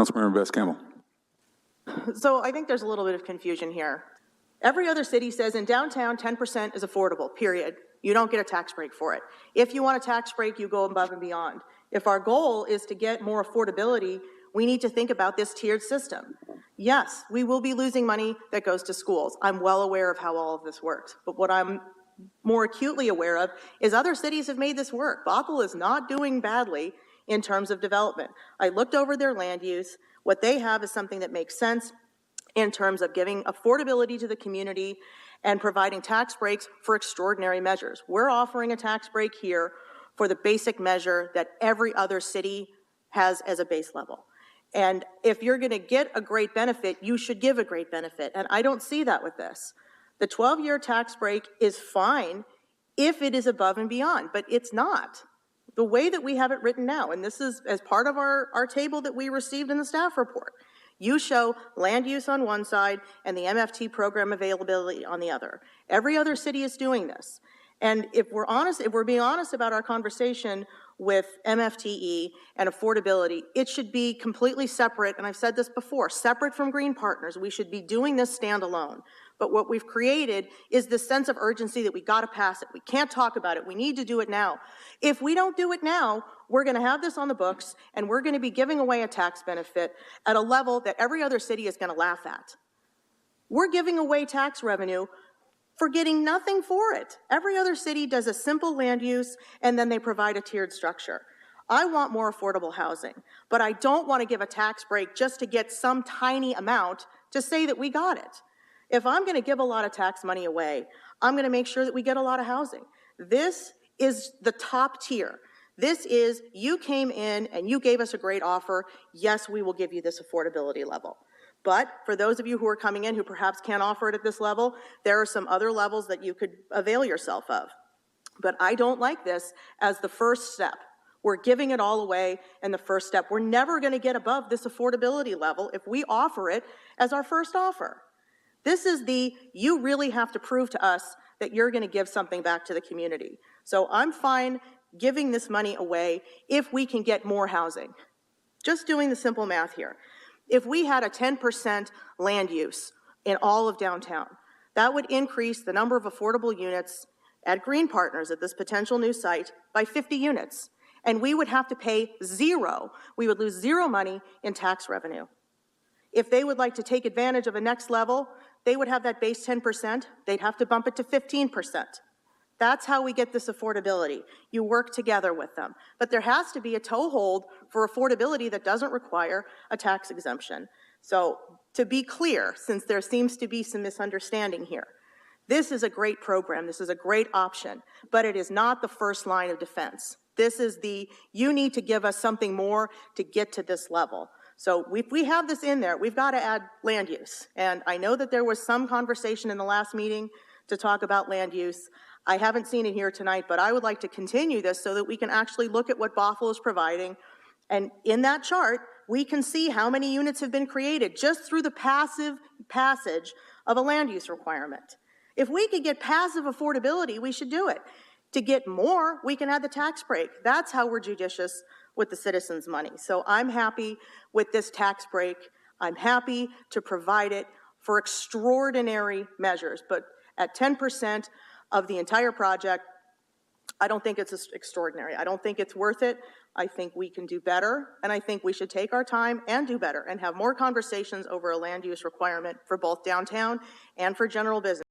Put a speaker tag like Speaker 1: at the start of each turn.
Speaker 1: Councilmember Best-Campbell.
Speaker 2: So I think there's a little bit of confusion here. Every other city says in downtown 10% is affordable, period. You don't get a tax break for it. If you want a tax break, you go above and beyond. If our goal is to get more affordability, we need to think about this tiered system. Yes, we will be losing money that goes to schools. I'm well aware of how all of this works. But what I'm more acutely aware of is other cities have made this work. Bothell is not doing badly in terms of development. I looked over their land use. What they have is something that makes sense in terms of giving affordability to the community and providing tax breaks for extraordinary measures. We're offering a tax break here for the basic measure that every other city has as a base level. And if you're going to get a great benefit, you should give a great benefit. And I don't see that with this. The 12-year tax break is fine if it is above and beyond, but it's not. The way that we have it written now, and this is as part of our table that we received in the staff report, you show land use on one side and the MFT program availability on the other. Every other city is doing this. And if we're being honest about our conversation with MFTE and affordability, it should be completely separate, and I've said this before, separate from Green Partners. We should be doing this standalone. But what we've created is this sense of urgency that we gotta pass it. We can't talk about it, we need to do it now. If we don't do it now, we're gonna have this on the books and we're gonna be giving away a tax benefit at a level that every other city is gonna laugh at. We're giving away tax revenue for getting nothing for it. Every other city does a simple land use and then they provide a tiered structure. I want more affordable housing, but I don't want to give a tax break just to get some tiny amount to say that we got it. If I'm going to give a lot of tax money away, I'm going to make sure that we get a lot of housing. This is the top tier. This is, you came in and you gave us a great offer. Yes, we will give you this affordability level. But for those of you who are coming in who perhaps can't offer it at this level, there are some other levels that you could avail yourself of. But I don't like this as the first step. We're giving it all away in the first step. We're never going to get above this affordability level if we offer it as our first offer. This is you really have to prove to us that you're going to give something back to the community. So I'm fine giving this money away if we can get more housing. Just doing the simple math here. If we had a 10% land use in all of downtown, that would increase the number of affordable units at Green Partners at this potential new site by 50 units. And we would have to pay zero. We would lose zero money in tax revenue. If they would like to take advantage of a next level, they would have that base 10%, they'd have to bump it to 15%. That's how we get this affordability. You work together with them. But there has to be a toehold for affordability that doesn't require a tax exemption. So to be clear, since there seems to be some misunderstanding here, this is a great program, this is a great option, but it is not the first line of defense. This is you need to give us something more to get to this level. So if we have this in there, we've got to add land use. And I know that there was some conversation in the last meeting to talk about land use. I haven't seen it here tonight, but I would like to continue this so that we can actually look at what Bothell is providing. And in that chart, we can see how many units have been created just through the passive passage of a land use requirement. If we could get passive affordability, we should do it. To get more, we can add the tax break. That's how we're judicious with the citizens' money. So I'm happy with this tax break. I'm happy to provide it for extraordinary measures, but at 10% of the entire project, I don't think it's extraordinary. I don't think it's worth it. I think we can do better, and I think we should take our time and do better and have more conversations over a land use requirement for both downtown and for general business.